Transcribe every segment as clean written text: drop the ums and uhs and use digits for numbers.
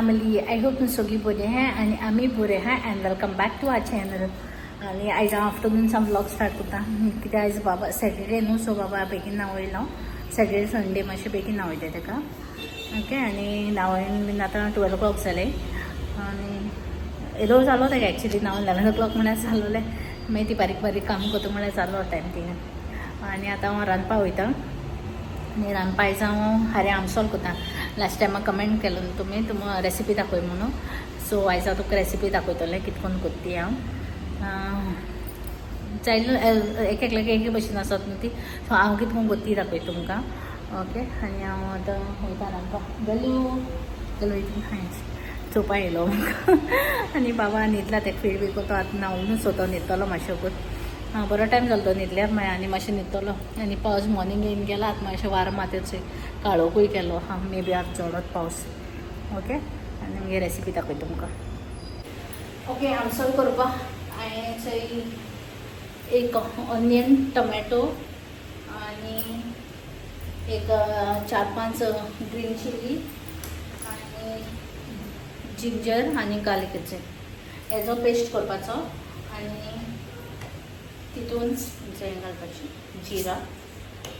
Family. I hope तुम्ही सगळी बरे आहे आणि आम्ही बरे आहे. And welcome back to our channel. आणि आयज आफ्टरनूनचा व्लॉग स्टार्ट करता कित्याक आयज बाबा सॅटर्डे न्हू, सो बाबा बेगीन न्हावयलो. सॅटर्डे संडे मातशें बेगीन न्हावयता ताका. ओके. आनी न्हावून बीन आतां 12 o'clock जाले आनी येदो जालो ताका एक्चुली न्हावून 11 o'clock म्हळ्यार जालोलें. मागीर ती बारीक बारीक काम करता म्हळ्यार जालो टायम तिणें. आनी आतां हांव रांदपा वयता आनी रांदपा आयज हांव हारें आमसोल करता. लास्ट टायम म्हाका कमेंट केलो न्हू तुमी रेसिपी दाखय म्हणून. सो आयज हांव तुका रेसिपी दाखयतलें कितें करून करता हांव. चायल्ड एक एक भशेन आसात न्हू ती. सो हांव कितें करून करता ती दाखयता तुमकां. ओके. आनी हांव आतां वयता रांदपाक. गलू हितून हांयच चोवपा येयलो म्हाका. आनी बाबा न्हिदला तेका फीड बी करता. आतां न्हावूनच सो तो न्हिदतलो मातशें करून. हां बरो टायम जालो तो न्हिदल्यार मागीर आनी मातशें न्हिदतलो. आनी पावस मॉर्निंग येवन गेला. आतां मातशें वारो मातयेचो काळोखूय केलो. हां मे बी आतां चडत पावस. ओके. आनी मागीर रेसिपी दाखयता तुमकां. ओके. आमसोल करपाक हांवें थंय एक ऑनियन, टमॅटो आनी एक 4-5 ग्रीन चिली आनी जिंजर आनी गार्लिकाचे हेजो पेस्ट करपाचो. आनी तितून हें घालपाची जिरा,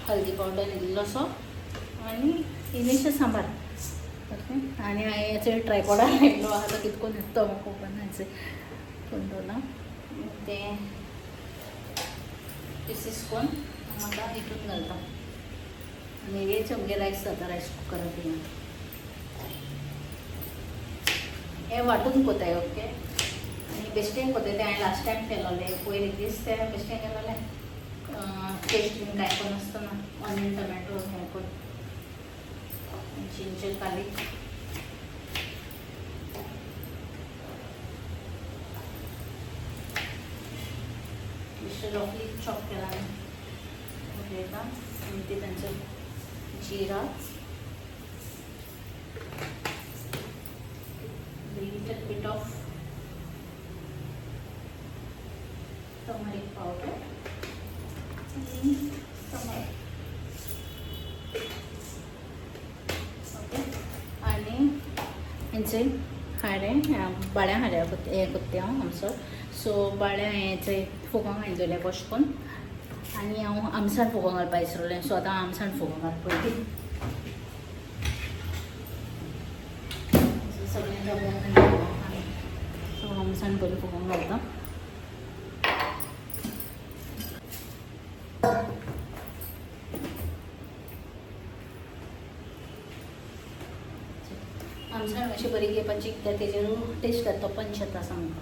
हल्दी पावडर इल्लोसो आनी इल्लेशें सांबार. ओके. आनी हांवें हेचेर ट्रायपॉडार लायलो. आतां कितें करून येता म्हाका खबर ना. हेचेर कंट्रोला तें पिसीस करून म्हाका हितून घालता. आनी हेच आमगे रायस जाता रायस कुकरांत बीन. हें वांटून कोताय. ओके. आनी बेश्टें कोताय तें हांवें लास्ट टायम केलोलें पयलीं दीस तें बेश्टें केलोलें. पेस्ट बीन कांय कोन्नासतना ऑनियन, टमॅटो हें करून जिंजर, गार्लीक बेश्टें रफली चॉप केला घालता. आनी ते तांचो जिरा, little bit of turmeric powder आनी टमाटो. ओके. आनी हेंचे हाडें बाळ्या हाड्या हें करता हांव आमसोल. सो बाळ्या हेंचे फोगां घातलेले वॉश करून. आनी हांव आमसाण फोगां घालपा विसरलें. सो आतां आमसाण फोगां घालता पयलीं. सगळें डब्यान घालता. सो आमसाण पयलीं फोगां घालता. आमसाण मातशी बरी घेवपाची कित्याक तेजेर टेस्ट जाता. तो पंच येता सामको.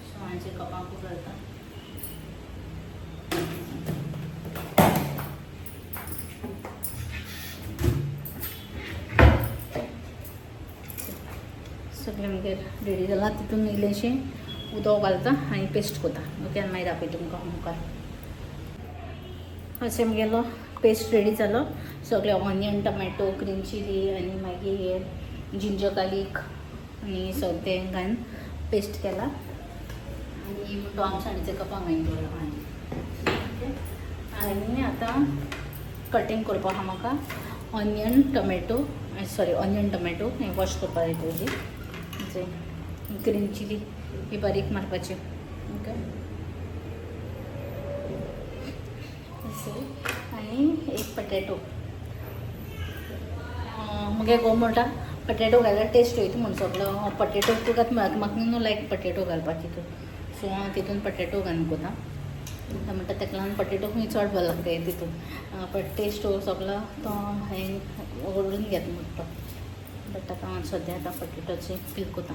सो हांचे कपांकूय घालता. सगळें मागीर रेडी जालां. तितून इल्लेशें उदक घालता आनी पेस्ट करता. ओके. आनी मागीर दाखयता तुमकां मुखार. अशें म्हगेलो पेस्ट रेडी जालो. सगळें ऑनियन, टमॅटो, ग्रीन चिली आनी मागीर जिंजर, गार्लीक आनी सगळें घालून पेस्ट केला. आनी तो आमसाणीचे कपांक घालून दवरला. ओके. आनी आतां कटींग करपा आहा म्हाका ऑनियन, टमॅटो हें वॉश करपा जाय तेजी. ग्रीन चिली ही बारीक मारपाची. ओके. आनी एक पटेटो. मुगे घोव म्हणटा पटेटो घाल्यार टेस्ट वयता म्हूण सगळो. पटेटो तुका म्हाका न्हू लायक पटेटो घालपाक तितून. सो हांव तितून पटेटो घालून करता. म्हणटा ताका लागून पटेटो खंय चड बरो लागता तितून. बट टेस्ट सगळो तो हांवें ओडून घेता म्हणटा तो. बट आतां हांव सद्या आतां पटेटोचे पील करता.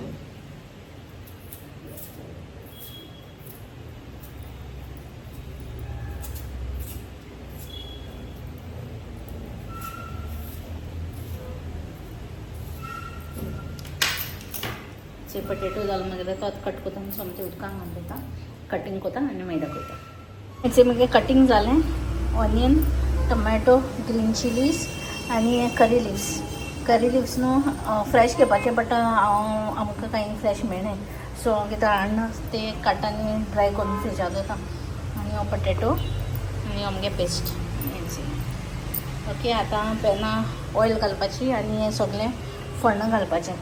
जे पटेटो जालो मागीर तो आतां कट करता. समजे उदकान घालता कटींग करता आनी मागीर दाखयता. हेचें मागीर कटींग जालें. ऑनियन, टमॅटो, ग्रीन चिलीज आनी करी लिव्स न्हू फ्रेश घेवपाचें. बट आमकां कांय फ्रेश मेळना. सो हांव कितें हाडना ते काटांनी ड्राय करून फ्रिजांत दवरता. आनी हो पटेटो आनी आमगे पेस्ट हेंची. ओके. आतां पॅना ऑयल घालपाची आनी हें सगळें फोण्ण घालपाचें.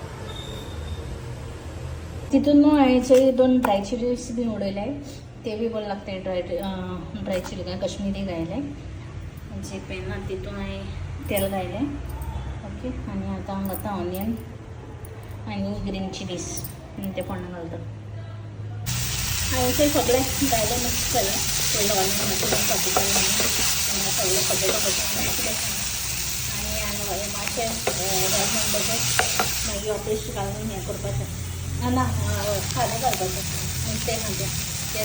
तिथून यायचे 2 ड्राय चिलीज बी उडवले आहे, ते बी बोल लागते ड्राय चिली काय कश्मीरी गायले जे पेन ना तिथून आहे तेल गायले. ओके. आणि आता ऑनियन आणि ग्रीन चिलीज ते पण घालतात. आणि ते सगळे गायले मिक्स केलं तेल ऑनियन पटेल सगळे पटेटो पटेल आणि मासे बघत मागीर ऑपरेशन घालून हे करपाचें ना खाणें घालपाचें नुस्तें खाते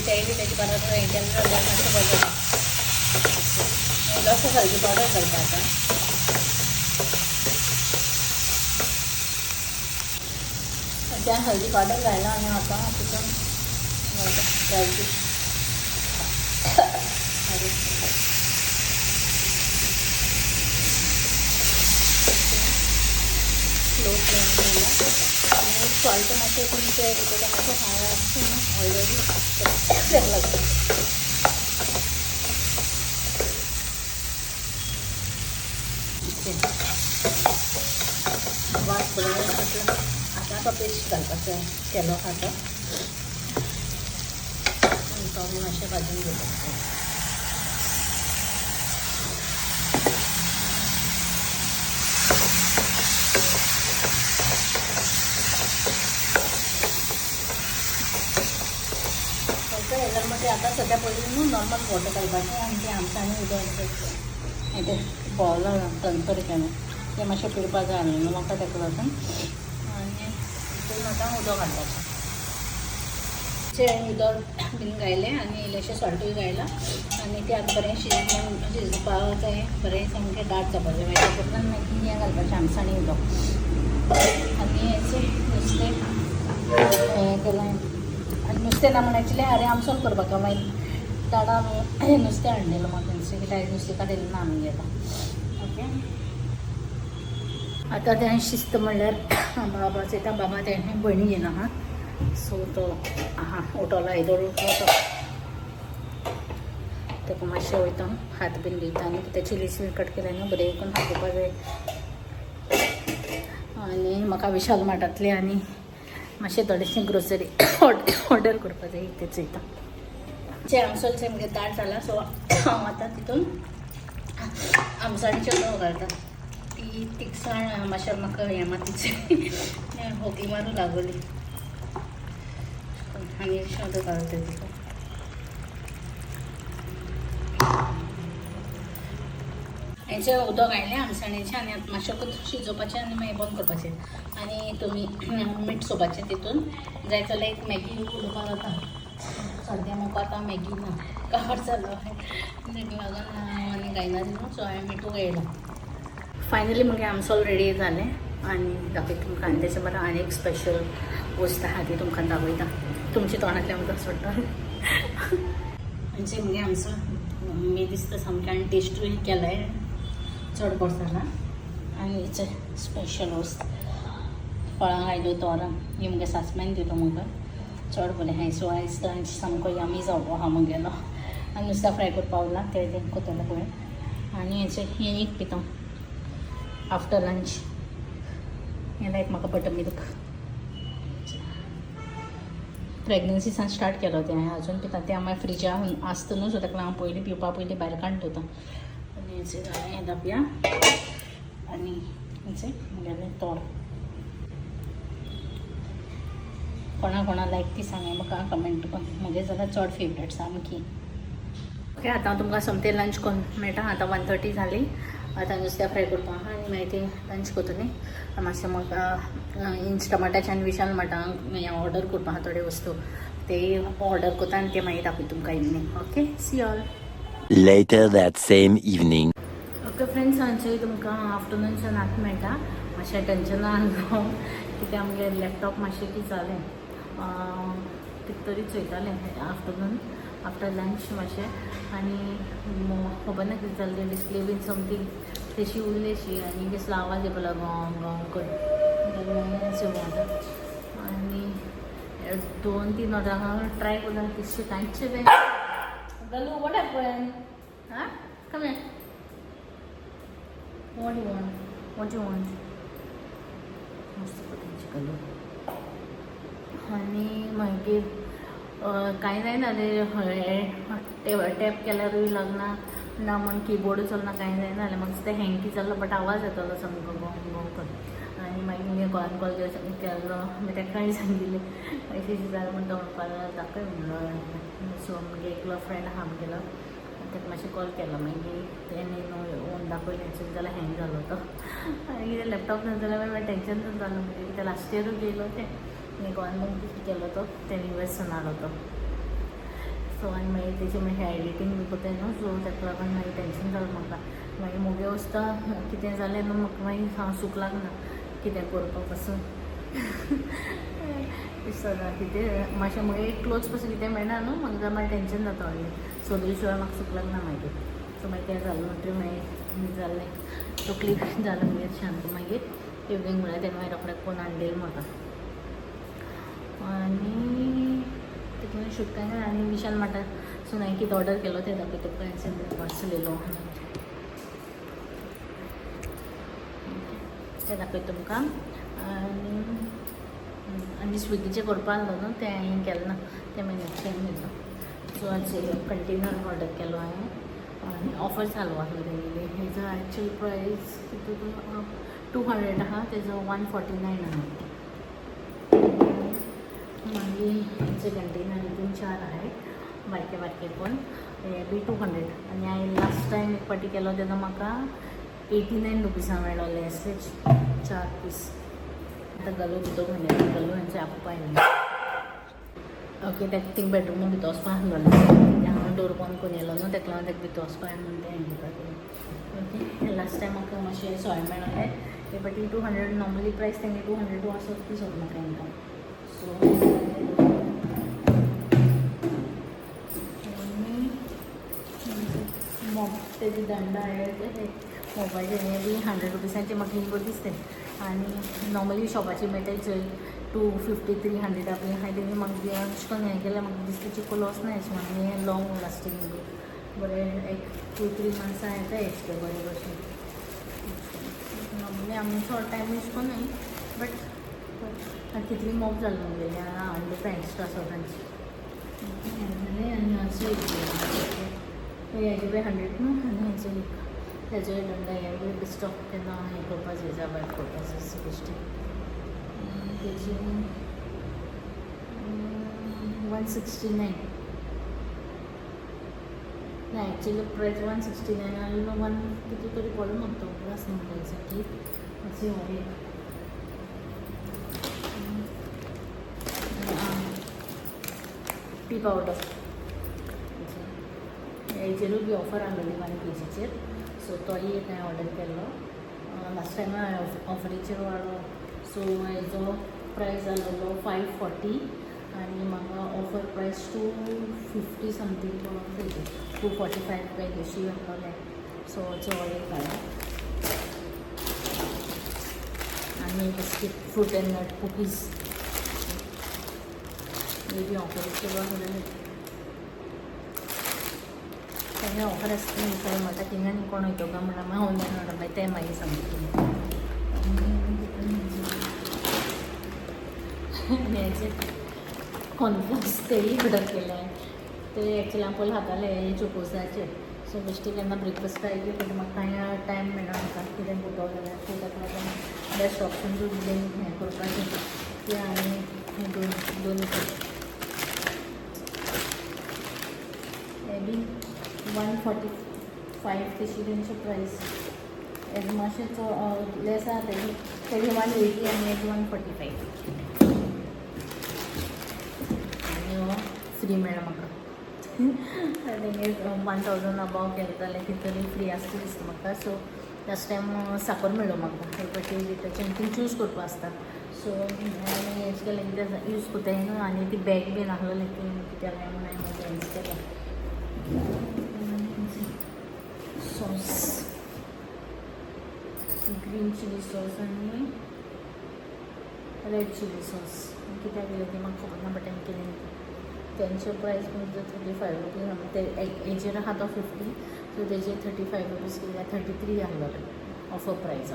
तेय बी तेजे बरोबर हेंच्यान जाल्यार मातशें बरें इल्लोसो हळदी पावडर घालता आतां. त्या हळदी पावडर घायला आनी आतां तितून ड्राय फ्रूट स्लो फ्लेम घाला आणि सॉल्ट मातशें तुमचे भितर मातशें खावं आसता न्हू ऑलरेडी तेल लागता. वास बरोबर आता तो पेस्ट घालपाचो केलो आतां आनी तो मातशें भाजून घेवपाचें. मध्ये आता सध्या पयलीं न्हू नॉर्मल वॉटर घालपाचें आनी तें आमटांनी उदक हें तें बॉला टंकर केलें तें मातशें पिळपा जाय आसलें न्हू म्हाका तेका लागून आनी तितून आतां उदक घालपाचें. उदक बीन घायलें आनी इल्लेशें सॉल्टूय घायलां आनी तें आतां बरें शिजपाक जाय बरें सामकें दाट जावपाचें मागीर तातूंतल्यान मागीर हें घालपाचें आमसाणी उदक आनी हेचें नुस्तें हें केलें आनी नुस्तें ना म्हण एक्चुली अरे आमसोल करपाक मागीर दाडा नुस्तें हाडलेलो म्हाका कित्याक नुस्तें काडिल्लें ना आमी आतां. ओके. आतां तें शिस्त म्हणल्यार बाबा चयता बाबा तें भयणी घेयना हा सो तो उठोलो आयदोळ उठलो तो ताका मातशें वयता हात बीन दिता आनी कितें चिलीज बी कट केलें न्हू बरें करून हातोवपा जाय. आनी म्हाका विशाल मार्टांतले आनी मातशें थोडेशें ग्रोसरी ऑर्डर करपा जाय तें चयता. आमसोलचें म्हणजे दाट जाला सो हांव आतां तितून आमसाणीचें उदक घालता. ती तिखसाण मातशें म्हाका हें मातीचें होगी मारूं लागली आनी अशें उदक घालता तितून. हेचें उदक घायलें आमसाणीचें आनी आतां मातशें शिजोवपाचें आनी मागीर बंद करपाचें आनी तुमी मीठ सोपाचें तितून जाय जाल्यार एक मॅगी उडोवपा जाता. सद्या म्हाका आतां मॅगी ना काबार जालो ताका लागून हांव आनी घायना न्हू सो हांवें मिठू घायलो. फायनली मगे आमसोल रेडी जालें आनी दाखयता तुमकां आनी तेच्या बरें आनी एक स्पेशल वस्त आहा ती तुमकां दाखयता. तुमच्या तोंडांतल्यान उदक सोडटा म्हणजे मगे आमचो मी दिसता सामकें आनी टेस्टूय केलाय चड बरो जाला. आनी हेचें स्पेशल वस्त फळां घायल्यो तोरां ही मगे सासम्यान दिलो म्हाका चड बरें हाय सो आयज लंच सामको यमी जावपो आहा म्हगेलो आनी नुस्तें फ्राय करपा उरलां तें कोतलें पळय आनी हेचें हें एक पिता आफ्टर लंच हें लायक म्हाका बटर मिल्क प्रेग्नन्सीसान स्टार्ट केलो तें हांवें अजून पिता तें हांव फ्रिजान आसता न्हू सो ताका लागून हांव पयलीं पिवपा पयलीं भायर काडून दवरता. आनी हेचें जालें हें धापया आनी हेचें म्हगेलें तोर कोणा लायक ती सांगा म्हाका कमेंट करून म्हजें जाल्यार चड फेवरेट सामकी. ओके. आतां हांव तुमकां सोमतें लंच करून मेळटा. आतां 1:30 जाली. आतां नुस्तें फ्राय करपा आहा आनी मागीर ती लंच करतली. मातशें म्हाका इंस्टामार्टाच्यान आनी विशाल मार्टान हें ऑर्डर करपा आहा थोड्यो वस्तू ते ऑर्डर करता आनी ते मागीर दाखयता तुमकां evening. Okay. See all later that same evening. Okay friends सांजचे तुमकां आफ्टरनूनच्यान आतां मेळटा. मातशें टेंशन आसलो कित्याक आमगे लॅपटॉप मातशें कितें जालें कितें तरी चोयतालें आफ्टरनून आफ्टर लंच मातशें आनी खबर ना कितें जाल्लें डिस्प्ले बीन समथींग तेशी उरलेशी आनी दिसलो आवाज येवपा लागलो कर आनी 2-3 वरां ट्राय केलो तितशें कांयच जाय. गलू वॉट हॅपन हां come here what do you want मस्त पडली गलू आनी मागीर कांय जायना टॅप केल्यारूय लागना ना म्हण किबोर्ड चलना कांय जायना जाल्यार म्हाका ते हँग की जाल्लो बट आवाज येतालो सामको गोंग गोंग करून आनी मागीर मुगे गोवान कॉल केल्लो मागीर ताकाय सांगिल्लें अशें जालें म्हण तो म्हणपाक दाखय म्हणलो सो मुगे एकलो फ्रेंड आहा म्हगेलो ताका मातशें कॉल केलो मागीर तेणें ओन दाखयलें जाल्यार हँग जालो तो आनी कितें लॅपटॉप ना जाल्यार मागीर टेंशन जालो म्हणजे कितें लास्ट इयरूच गेलो तें आनी गोवान केलो तो तें युएसान हाडलो तो सो आनी मागीर तेजें मागीर एडिटींग बी कोताय न्हू सो ताका लागून मागीर टेंशन जालें म्हाका मागीर मुगे वस्ता कितें जालें न्हू म्हाका मागीर हांव सूख लागना कितें करपाक पासून दिसता कितें मातशें मुगे एक क्लोज पासून कितें मेळना न्हू म्हाका मागीर टेंशन जाता व्हडलें सोदले शिवाय म्हाका सूख लागना मागीर सो मागीर तें जालें म्हणटरी मागीर जालें तकली जालें मागीर शांत मागीर इवनिंग म्हळ्यार तेन्ना मागीर रोखडें कोण हाडलेलो म्हाका आनी तितून शूट कांय ना आनी विशाल मार्टार सो हांवें कितें ऑर्डर केलो तें दाखयता तुका पार्सल येयलो तें दाखयता तुमकां आनी स्विगीचें करपा आसलो न्हू तें हांवें केलें ना तें मागीर नेक्स्ट टायम घेतलो सो हाचें कंटेनर ऑर्डर केलो हांवें आनी ऑफर चालू आसलो तेंगेली हेजो एक्चुअल प्रायस कितलो 200 आहा तेजो 149 आहा मागीर हेचे कंटेनर हितून 4 आहाय बारके बारके पण हे बी 200 आनी हांवें लास्ट टायम एक पाटी केलो तेन्ना म्हाका 89 रुपीसां मेळ्ळो एसलेच 4 पीस आतां गलो भितर म्हणले गलो हेंचे आपोवपा येयलें ओके ताका थिंग बेडरूमा भितर वचपा आसलो हांवें डोर बंद करून येयलो न्हू ताका लागून ताका भितर वचपा म्हणून तें हें करता ओके लास्ट टायम म्हाका मातशें 100 मेळ्ळें हे पाटी 200 नॉर्मली प्रायस तेंगे 200 आसो ती सोद म्हाका हेंकां सो तेजी दंड आहे ते मोबायल हें बी 100 रुपीसांचे म्हाका ही बरी दिसते आनी नॉर्मली शॉपाची मेळटाय चोय 250 300 बी आहाय तेणी म्हाका अशें करून हें केल्यार म्हाका दिसता चिको लॉस ना अशें म्हणून हें लॉंग लास्टींग बी बरें एक 2-3 मंथ्सां येता हेचे बरें भशेन नॉर्मली आमी शॉर्ट टायम यूज कोन्नाय बट कितली मोप जालें म्हगेलें 100 रुपया एक्स्ट्रा आसा तांची आनी हाचें हेजे बी 100 न्हू आनी हेजो दंड हे बी डिस्टॉप तेन्ना हें करपा जाय भायर करपा जाय बेश्टी तेजी 169 ना एक्चुअली प्रायस 169 आनी 1 कितें तरी पडलो म्हाका तो क्लास म्हणटा एक्झॅक्टली अशें हो टी पावडर हेजेरूय बी ऑफर आसलेली 1 kgचेर सो तोय एक हांवें ऑर्डर केल्लो लास्ट टायम हांवें ऑफरीचेर वाडलो सो हेजो प्रायस जाल्लो 540 आनी म्हाका ऑफर प्रायस 250 समथींग पडोंक जाय 245 काय अशी येतलोले सो हाचो ऑर्डर काडला आनी biscuit fruit and nut cookies हे बी ऑफरीचेर वाडलेले तेन्ना ऑफर आसता विचार म्हणटा थिंगांनी कोण वयतो काय म्हणल्यार हांव ऑनलायन ऑर्डर मागीर तें मागीर सांगता हेजे कॉर्नफ्लेक्स तेय ऑर्डर केले ते एक्चुअली हांव पयलीं खातालें चोकोसाचे सो बेश्टी केन्ना ब्रेकफास्ट आयली बट म्हाका कांय टायम मेळना म्हाका कितें करपाक जाल्यार सो ताका लागून बेस्ट ऑप्शन जो हें करपाचें तें आनी हें दोन हे बी 145 तशी तेंची प्रायस हेजे मातशें लेस आसा तेजे 180 आनी हेजे 145 आनी हो फ्री मेळ्ळा म्हाका तेंगे 1000 अबाव केलें जाल्यार कितें तरी फ्री आसता दिसता म्हाका सो लास्ट टायम साकर मेळ्ळो म्हाका एक फावटी तेचें ती चूज करपा आसता सो हांवें हेज केलें कितें यूज कोत्ताय न्हू आनी ती बॅग बीन आहलोली ती कितें जालें म्हणून हांवें हेज केलें सॉस ग्रीन चिली सॉस आनी रेड चिली सॉस कित्याक गेलें ती म्हाका खबर ना बट हांवें केलें तेंचे प्रायस म्हणजे 35 रुपीज ते हेजेर आहा तो 50 सो तेजे 35 रुपीज केल्यार 33 आहलोले ऑफर प्रायस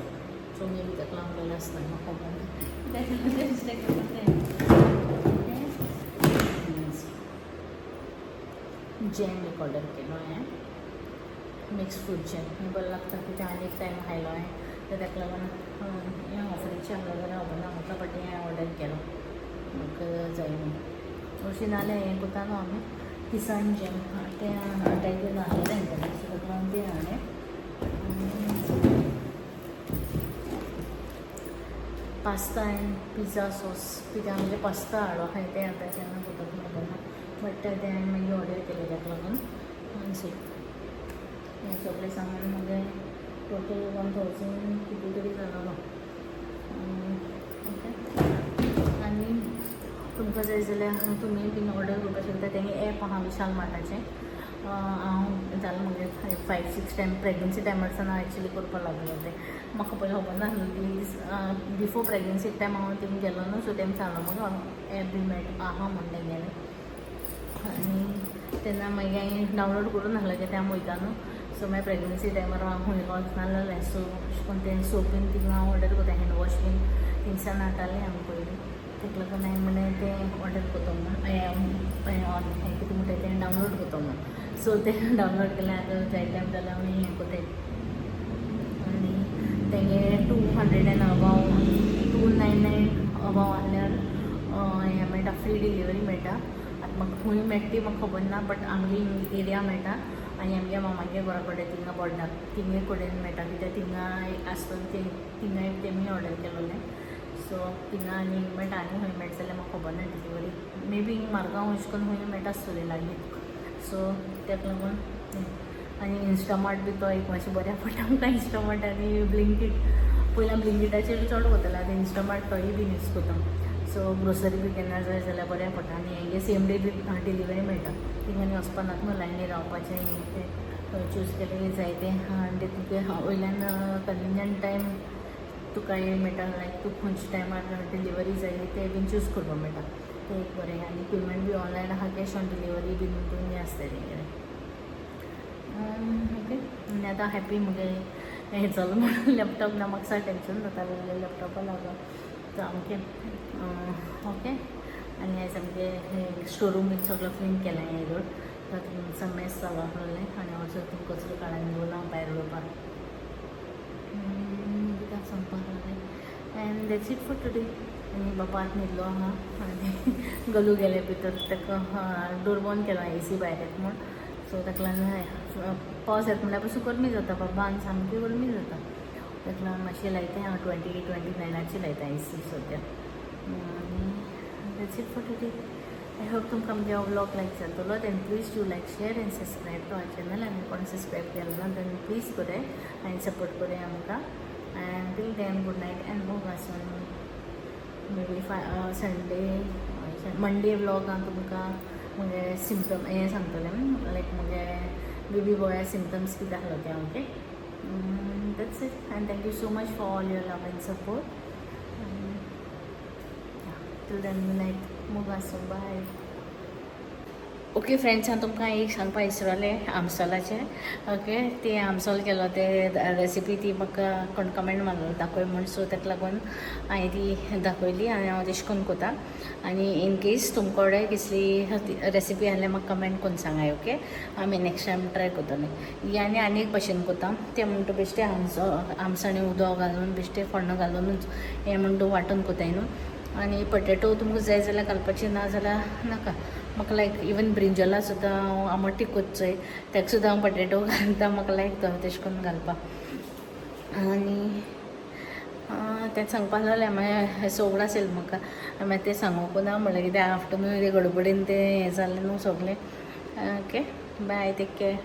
सो मे बी ताका लागून गेलें आसता म्हाका खबर ना जॅम एक ऑर्डर केलो आहे, मिक्स फ्रूट जॅम. हे बरं लागता की आनी एक टायम खायलो आहे, तर ताका लागून हें ऑफरीचे आहलो जाल्यार खबर म्हाका, बट हें ऑर्डर केलो म्हाका जाय म्हणून. अशें नाल्यार हें करतालो आमी किसान जॅम, तें हाडायलें आहलें तेंच्यानी, सो ताका लागून तें हाडलें. Pasta end pizza sauce, pizza म्हणजे पास्ता हाडलो आहाय तें आतां केन्ना करता खबर ना, बट तें हांवें मागीर ऑर्डर केलें ताका लागून. सो हें सगळें सामान म्हणजे टोटल 1000 कितें तरी जालो. ओके, आनी तुमकां जाय जाल्यार तुमी बीन ऑर्डर करपाक शकता. तेंगे एप आहा विशाल मार्टाचें. हांव जालें म्हणजे 5-6 टायम प्रेग्नन्सी टायमारसान हांव एक्चुली करपाक लागलो तें. म्हाका पयलीं खबर नासलें, बिफोर प्रेग्नन्सी टायम हांव थिंग गेलो न्हू, सो तेम सांगलो म्हाका एप बी आहा म्हण तेंगेलें. आनी तेन्ना मागीर हांवें डावनलोड करून आहलें की तें हांव वयता न्हू, सो मागीर प्रेग्नन्सी टायमार हांव खंय वच नासलें. सो अशें करून तें सोप बीन थिंगा हांव ऑर्डर करता, हँड वॉश बीन थिंगसान हाडटालें आमी पयलीं. ताका लागून हांवें म्हणलें तें ऑर्डर करता म्हणून, हें कितें म्हणटा तें डावनलोड करता म्हणून. सो तें डावनलोड केलें. आतां जाय टायम जाल्यार हांव हें कोताय. आनी तेंगे 200 एंड अबाव 299 अबाव आहल्यार हें मेळटा, फ्री डिलिव्हरी मेळटा. आतां म्हाका खंय मेळटा म्हाका खबर ना, बट आमगे एरिया मेळटा आनी आमगे मामागे घरा कडेन थिंगा बोड्डा तिंगे कडेन मेळटा, कित्याक थिंगा आसतना थिंगा तेमी ऑर्डर केलोलें. सो थिंगा आनी मेळटा, आनी खंय मेळटा जाल्यार म्हाका खबर ना डिलिव्हरी. मे बी मारगांव अशें करून खंय मेळटा आसतलें लागीं. सो ताका लागून आनी इंस्टामार्ट बी तो एक मातशें बऱ्या पडटा आमकां. इंस्टामार्ट आनी ब्लिंकीट, पयलीं ब्लिंकीटाचेर चड वतालें, आतां इंस्टामार्ट तोय बीन यूज करता. सो ग्रोसरी बी केन्ना जाय जाल्यार बऱ्या पडटा. आनी हेंगे सेम डे बी डिलिव्हरी मेळटा, थिंगा आनी वचपा नाका न्हू लायनी रावपाचें. तें चूज केलें जाय तें आनी तुका वयल्यान कन्विनियंट टायम तुका हें मेळटा, लायक तूं खंयच्या टायमार डिलिव्हरी जाय तें बीन चूज करपाक मेळटा. तें एक बरें. आनी पेमेंट बी ऑनलायन आहा, कॅश ऑन डिलिव्हरी बीन दोनूय आसता तेंगेलें. ओके, आनी आतां हॅपी मुगे हें जालो म्हणून लॅपटॉप ना, म्हाका सा टेंशन जातालें लॅपटॉपा लागून. सामकें ओके. आनी आयज सामकें स्टोरूम बीन सगळो क्लीन केलें हें रोड, तातूंत मेस जालो आहलोलें. आनी ऑल्सो तितून कचरो काडून दवरलो हांव भायर उडोवपाक. कित्याक सांगपाक लागलें. End that's it for today. आनी बाबा आतां न्हिदलो आहा आनी गलू गेले भितर, ताका डोर बंद केलो AC भायर येता म्हूण. सो ताका लागून पावस येता म्हणल्यार पासून गरमी जाता बाबान, सामकी गरमी जाता. ताका लागून मातशें लायताय हांव 29ची लायता AC सद्या. That's it for today. I hope तुमकां आमगे हो व्लॉग लायक जातलो. Then please do like, share and subscribe to our channel. आनी कोण सबस्क्रायब केलें ना देन प्लीज कराय आनी सपोर्ट कराय आमकां. And till then good night and मोगासून. मे बी मंडे व्लॉग हांव तुमकां मुगे सिम्पटम हें सांगतलें, लायक मुगे बेबी बॉया सिम्पटम्स कितें आहलो तें. Okay, that's it. And thank you so much for all your love and support. Till then good night, मोगासून, बाय. ओके फ्रेंड्स, हांव तुमकां एक सांगपा विसरलें आमसोलाचें. ओके, ती आमसोल केलो ते रेसिपी ती म्हाका कोण कमेंट मारलो दाखय म्हूण. सो ताका लागून हांवें ती दाखयली आनी हांव तशें करून कोता. आनी इन केस तुमचे कडेन कसली रेसिपी आहल्यार म्हाका कमेंट करून सांगाय. ओके, आमी नेक्स्ट टायम ट्राय करतलीं. ही आनी एक भशेन कोता तें म्हणटा बेश्टें आमसाणें उदक घालून बेश्टें फोण्ण घालूनच हें म्हणटा वांटून कोताय न्हू. आनी पोटेटो तुमकां जाय जाल्यार घालपाचें ना जाल्यार नाका. म्हाका लायक इवन ब्रिंजला सुद्दां हांव आमटी कोत्ताय ताका सुद्दां हांव पोटेटो घालता. म्हाका लायक तो तशें करून घालपाक. आनी तें सांगपाक लागलें मागीर सोगळो आसलें म्हाका, मागीर तें सांगूंक ना म्हणलें कित्याक आफ्टरनून गडबडीन तें हें जालें न्हू सगळें. Okay, bye, take care.